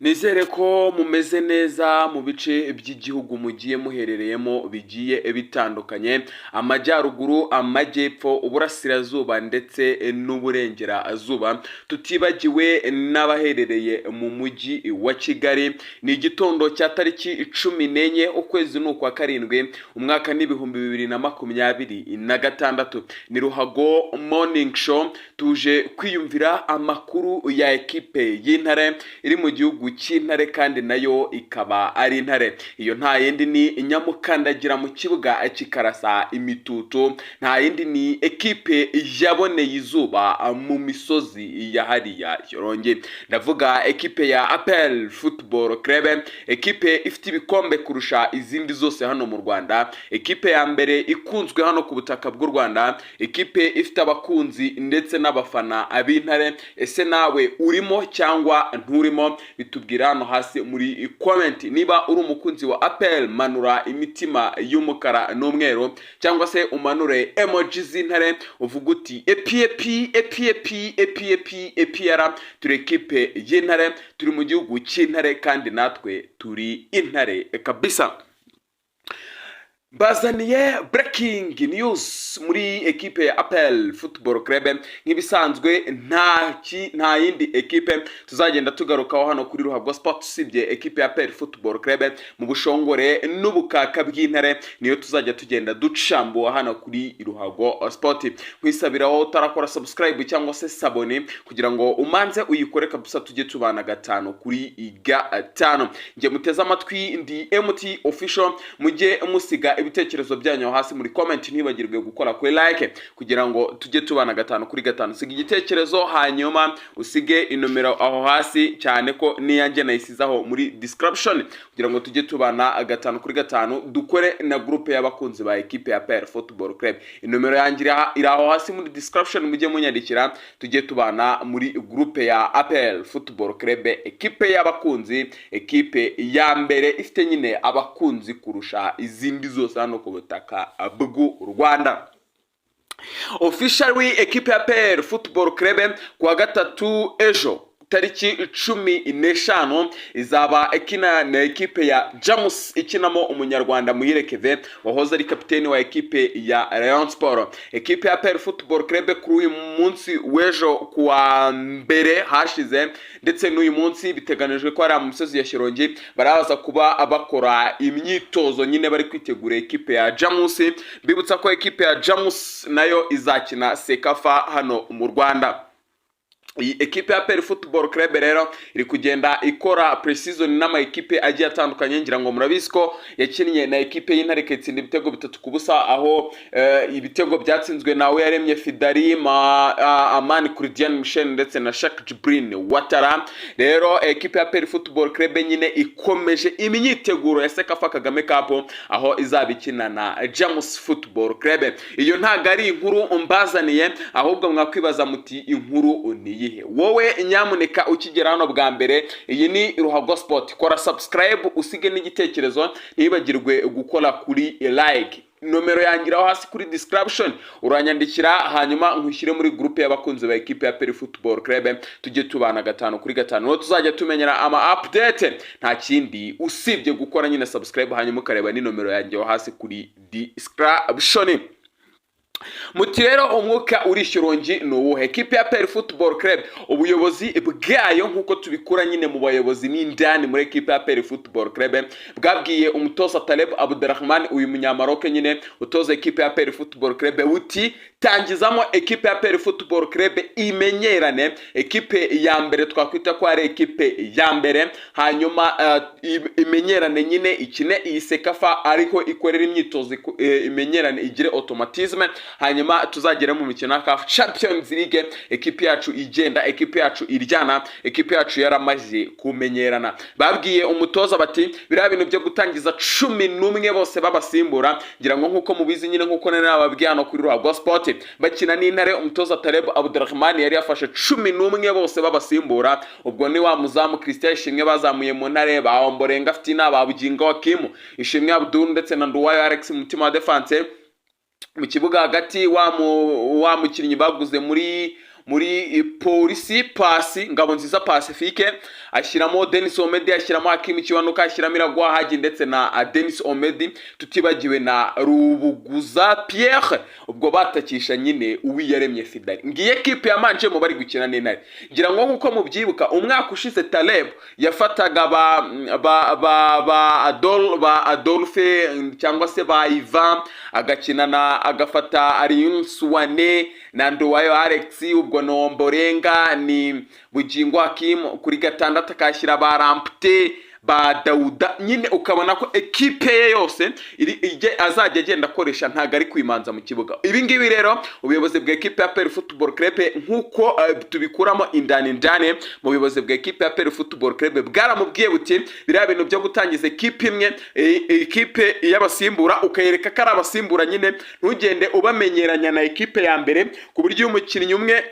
Nizere ko mumeze neza mu bice by'igihugu mugiye muherereyemo bigiye bitandukanye, amajyaruguru, amajyepfo, uburasirazuba ndetse n'uburengerazuba, tutibagiwe n'abaherereye mu mujyi wa Kigali. Ni igitondo cya tariki 14 ukwezi n'ukwa karindwi umwaka n'ibihumbi 2026. Ni Ruhago Morning Show, tuje kwiyumvira amakuru ya ekipe y'Intare iri mu gihugu cy'Intare kandi nayo ikaba ari Intare. Iyo nta yindi ni Nyamukandagira mu kibuga kikarasa imitutu, nta yindi ni ekipe yaboneye izuba mu misozi ya hariya Shyorongi. Ndavuga ekipe ya APR Football Club, ekipe ifite ibikombe kurusha izindi zose hano mu Rwanda, ekipe ya mbere ikunzwe hano ku butaka bw'u Rwanda, ekipe ifite abakunzi ndetse n'abafana ab'Intare. Ese nawe urimo cyangwa nturimo? Bitubwira hano hasi muri comment. Niba uri umukunzi wa APR, manura imitima y'umukara n'umweru, cyangwa se umanure emoji z'Intare uvuga uti EPR. Turi ekipe y'Intare, turi mu gihugu cy'Intare kandi natwe turi Intare kabisa. Bazaniye breaking news muri ekipe ya APR Football Club. Nk'ibisanzwe nta yindi ekipe tuzagenda tugarukaho hano kuri Ruhago Sport usibye ekipe ya APR Football Club. Mu bushongore n'ubukaka bw'Intare niyo tuzajya tugenda ducambuwa hano kuri Ruhago Sport. Nkwisabiraho utarakora subscribe cyangwa se sabone kugira ngo umanze uyikore kabisa, tujye tubana gatano kuri gatano. Nge muteze amatwi ndi MT official, mujye musiga ibitekerezo byanyu hasi muri comment, ntibagirwe gukora kuri like kugira ngo tujye tubana gatano kuri gatano. Siga igitekerezo hanyuma usige inomero aho hasi, cyane ko niyanjye nayisizaho muri description kugira ngo tujye tubana gatano kuri gatano, dukore na groupe y'abakunzi ba ekipe ya APR Football Club. Inomero yanjye iri aho hasi muri description, mujye munyandikira tujye tubana muri groupe ya APR Football Club, ekipe y'abakunzi, ekipe ya mbere ifite nyine abakunzi kurusha izindi zose hano ku butaka bw'u Rwanda. Officially ekipe ya APR Football Club kuwa gatatu ejo tariki 15 izaba ikina na ekipe ya Jamus ikinamo umunyarwanda Muhire Keve wahoze ari kapiteni wa ekipe ya Rayon Sport. Ekipe ya APR Football Club kuri uyu munsi w'ejo kuwa mbere hashize ndetse n'uyu munsi biteganijwe ko ari mu misozi ya Shyorongi baraza kuba bakora imyitozo nyine bari kwitegura ekipe ya Jamus. Bibutsa ko ekipe ya Jamus nayo izakina Sekafa hano mu Rwanda. Iyi ekipe ya APR Football Club rero iri kugenda ikora pre-season n'ama ekipe agiye atandukanye. Ngira ngo murabizi ko yakinnye na ekipe y'Intare ketsinda ibitego 3-0, aho ibitego byatsinzwe nawe yaremye Fidarim, Amani Kurdian Michel ndetse na Shak Jibrin Watara. Rero ekipe ya APR Football Club nyine ikomeje imyiteguro ya Sekafa Kagame Cup, aho izabikina na Jamus Football Club. Iyo ntago ari inkuru mbazaniye, ahubwo mwakwibaza muti inkuru ni wowe nyamuneka ukigera hano bwa mbere. Iyi ni Ruhago Sport, kora subscribe usige n'igitekerezo, ntibagirwe gukora kuri like. Nomero yangira hasi kuri description uranyandikira, hanyuma nkushyire muri groupe y'abakunzi ba ekipe ya APR Football Club, tujye tubana gatano kuri gatano. Tuzajya tumenyera ama update, nta kindi usibye gukora nyine subscribe hanyuma ukareba ni nomero yangira hasi kuri description. Muti rero umwuka uri Shyorongi n'uwuhe? Ekipe ya APR Football Club ubuyobozi bwayo nkuko tubikura nyine mu bayobozi n'indani muri ekipe ya APR Football Club bwabwiye umutoza Taleb Abdurrahman, uyu munyamaroke nyine utoza ekipe ya APR Football Club, uti tangizamo ekipe ya APR Football Club imenyerane, ekipe ya mbere twakwita ko ari ekipe ya mbere, hanyuma imenyerane nyine ikine iyi Sekafa ariko ikorera imyitozo imenyerane igire automatisme, hanyuma tuzagera mu mikino ya CAF Champions League ekipe yacu igenda, ekipe yacu iryana, ekipe yacu yaramaze kumenyerana. Babwiye umutoza bati biriya bintu byo gutangiza 11 bose babasimbura, ngira ngo nkuko mubizi nyine nkuko nene nababwiye hano kuri Ruhago Sport bakina n'Intare, umutoza Taleb Abdurrahman yari yafashe 11 bose babasimbura. Ubwo ni wa muzamu Christian Ishimwe bazamuye mu Ntare, Baomborenga Fitina, Babugingo Hakim, Ishimwe Abdul ndetse na Nduwayo Alex mutima wa defense. Mu kibuga hagati wa mukinnyi baguze muri muri polisi Pasi Ngabonziza Pacifique, ashyiramo Denis Omedi, ashyiramo Hakim Kiwanuka, ashyiramo Iragwa Haji ndetse na Denis Omedi, tutibagiwe na Rubuguza Pierre. Ubwo batakisha nyine Uwiyaremye Fidari. Ngiye ekipe yamanje mu bari gukina n'Intare. Ngira ngo nkuko mubyibuka umwaka ushize Taleb yafataga ba Adolphe cyangwa se ba Ivan, agafata Ariun Suwane na Nduwayo Alex, ubwo Nomborenga ni Bugingo Hakim, kuri gatandatu akashyira ba Rampte ba Dauda. Nyine ukabona ko ekipe ye yose azajya agenda akoresha ntago ari kwimanza mu kibuga. Ibi ngibi rero ubuyobozi bwa ekipe ya APR Football Club nkuko tubikuramo indani mu buyobozi bwa ekipe ya APR Football Club bwaramubwiye buti biriya bintu byo gutangiza ekipe imwe, ekipe y'abasimbura ukayereka ko ari abasimbura nyine, ntugende ubamenyeranya na ekipe ya mbere ku buryo umukinnyi umwe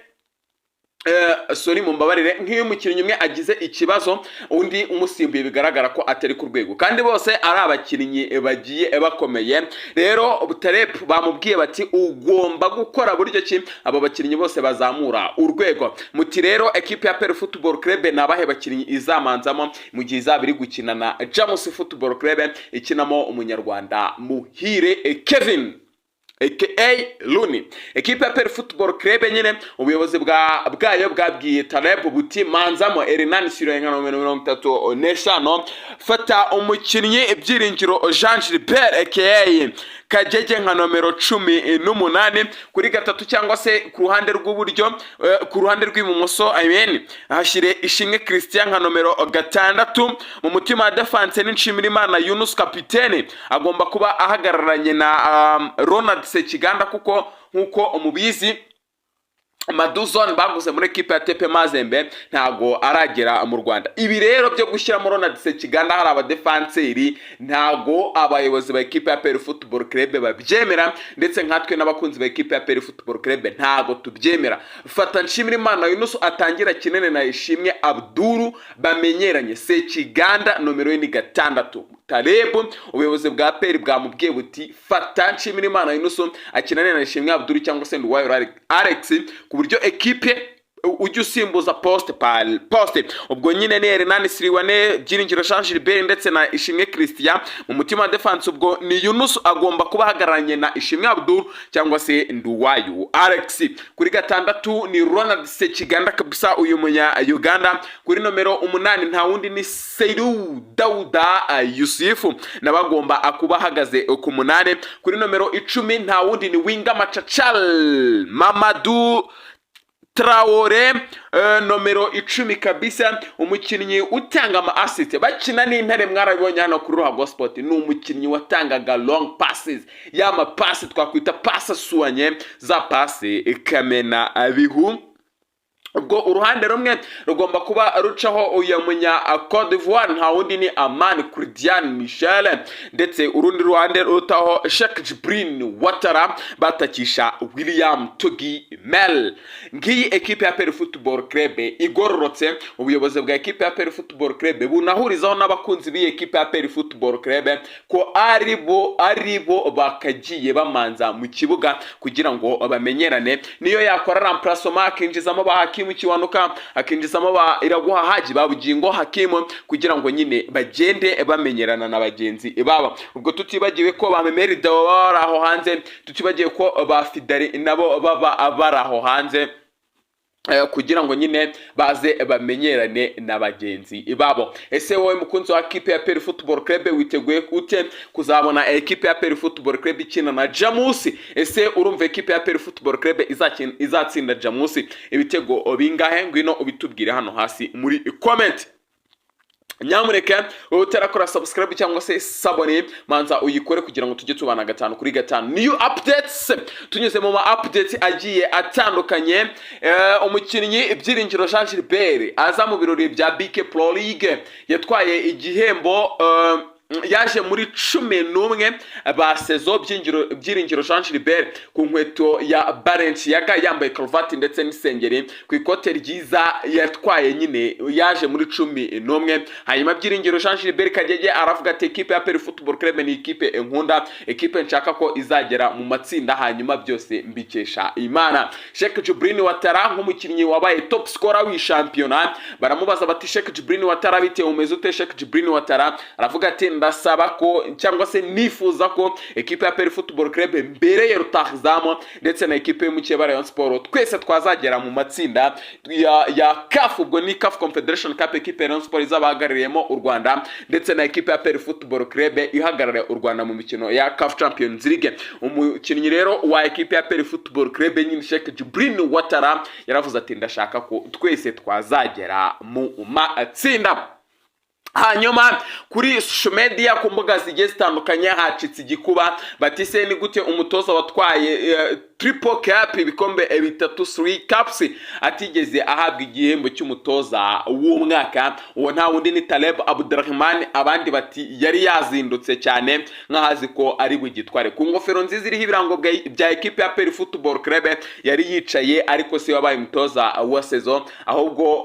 mumbabarire nk'iyo umukinnyi umwe agize ikibazo undi umusimbuye bigaragara ko atari ku rwego, kandi bose ari abakinnyi bagiye bakomeye. Rero Taleb bamubwiye bati ugomba gukora buryo ki abo bakinnyi bose bazamura urwego. Muti rero ekipe ya APR Football Club nabahe bakinnyi izamanzamo mu gihe izabiri gukina na Jamus Football Club ikinamo umunyarwanda Muhire Kevin aka Luni. Ekipe ya APR Football Club nyine ubuyobozi bwayo bwabwiye Taleb buti manzamo Hernan Sirenga no 35 fata umukinnyi Ibyiringiro Jean Gilbert aka Kagege nka nomero 18 kuri gatatu cyangwa se ku ruhande rw'uburyo, ku ruhande rw'ibumoso hashyire Ishimwe Christian nka nomero 6. mu mutima wa defense n'Nshimirimana Yunus kapitene agomba kuba ahagararanye na Ronald Sekiganda, kuko nkuko umubizi Maduzone baguze muri ekipe ya TP Mazembe ntago aragera mu Rwanda. Ibi rero byo gushyira mu Ronald Sekiganda hari abadefanseri ntago abayobozi ba ekipe ya APR Football Club babyemera, ndetse nkatwe n'abakunzi ba ekipe ya APR Football Club ntago tubyemera. Fata Nshimirimana Yunus atangira kinene na Ishimwe Abduru bamenyeranye. Sekiganda nomero 6. Taleb ubuyobozi bwa APR bwamubwiye buti fata Nshimirimana Yunus akinane na Ishimwe Abduru cyangwa se Nduwayo Alex ku buryo ekipe ujya usimbuza poste. Ubwo nyine ni Hernan Siriwane, Byiringiro Jean Gilbert ndetse na Ishimwe Christian. mu mutima wa defense ubwo ni Yunus agomba kuba ahagararanye na Ishimwe Abdul cyangwa se Nduwayo Alex. Kuri gatandatu ni Ronald Sekiganda kabisa, uyu munya Uganda. Kuri nomero 8 nta wundi ni Seydou Dauda Yusufu nabagomba akuba hagaze ku 8. Kuri nomero 10 nta wundi ni Winga Machachal Mamadou Traore nomero 10 kabisa, umukinnyi utanga ama assist. Bakina n'Intare mwarabonye hano kuri Ruhago Sport, ni umukinnyi watangaga long passes, yama pass twakwita pass suanye za pass kamena abihu. Ubwo uruhande rumwe rugomba kuba rucaho uyu munya Cote d'Ivoire nta wundi ni Amani Kurdian Michel, ndetse urundi ruhande rutaho Sheikh Jibrin Watara batakisha William Togi Mel. Ngiyi ekipe ya APR Football Club igororotse. Ubuyobozi bwa ekipe ya APR Football Club bunahurizaho n'abakunzi b'iyi ekipe ya APR Football Club ko aribo bakagiye bamanza mu kibuga kugira ngo bamenyerane. Niyo yakora remplacement akinjizamo ba Hakim Kiwanuka, akinjizamo ba Iragwa Haji, ba Bugingo Hakim, kugira ngo nyine bagende bamenyerana na bagenzi baba. Ubwo tutibagiwe ko ba Memeri Dawa baraho hanze, tutibagiwe ko ba Fidari nabo baba baraho hanze kugira ngo nyine baze bamenyerane na bagenzi babo. Ese wowe mukunzi wa ekipe ya APR Football Club witeguye gute kuzabona ekipe ya APR Football Club ikina na Jamus? Ese urumva ekipe ya APR Football Club izatsinda Jamus ibitego bingahe? Ngwino ubitubwire hano hasi muri comment. Nyamureke utarakora subscribe cyangwa se sabone manza uyikore kugira ngo tujye tubana 5 kuri 5 new updates. Tunyuze mu ma updates agiye atandukanye. Umukinnyi Ibyiringiro Jean Gilbert aza mu birori bya BK Pro League yatwaye igihembo yaje muri 11 ba sezo byiringiro Jean Gilbert ku nkweto ya Balenciaga yambaye karuvati ndetse n'isengeri ku ikote ryiza yatwaye nyine yaje muri 11. hanyuma byiringiro Jean Gilbert Kagege aravuga ati equipe ya APR Football Club ni equipe nkunda, equipe nshaka ko izagera mu matsinda, hanyuma byose mbikesha Imana. Sheikh Djibril Ouattara nk'umukinnyi wabaye top scorer w'ishampiyona, baramubaza bati Sheikh Djibril Ouattara bitewe umeze ute? Sheikh Djibril Ouattara aravuga ati ndasaba ko cyangwa se nifuza ko equipe ya APR Football Club mbere ya rutahizamu ndetse na equipe y'umukeba Rayon Sport twese twazagera mu matsinda ya CAF, ubwo ni CAF Confederation Cup, equipe ya Rayon Sport izabahagarariyemo u Rwanda ndetse na equipe ya APR Football Club ihagarariye u Rwanda mu mikino ya CAF Champions League. Umukinnyi rero wa equipe ya APR Football Club nyine Sheikh Djibril Ouattara yaravuze ati ndashaka ko twese twazagera mu matsinda. Hanyuma kuri social media ku mbuga zigiye zitandukanye hacitse igikuba bati se ni gute umutoza watwaye triple cup ibikombe 3 cups atigeze ahabwa igihembo cy'umutoza w'umwaka? uwo nta wundi ni Taleb Abdurrahman, abandi bati yari yazindutse cyane nkahazi ko ari bugitware. ku ngofero nziza iriho ibirango bya equipe ya APR Football Club yari yicaye, ariko se wabaye umutoza wa saison ahubwo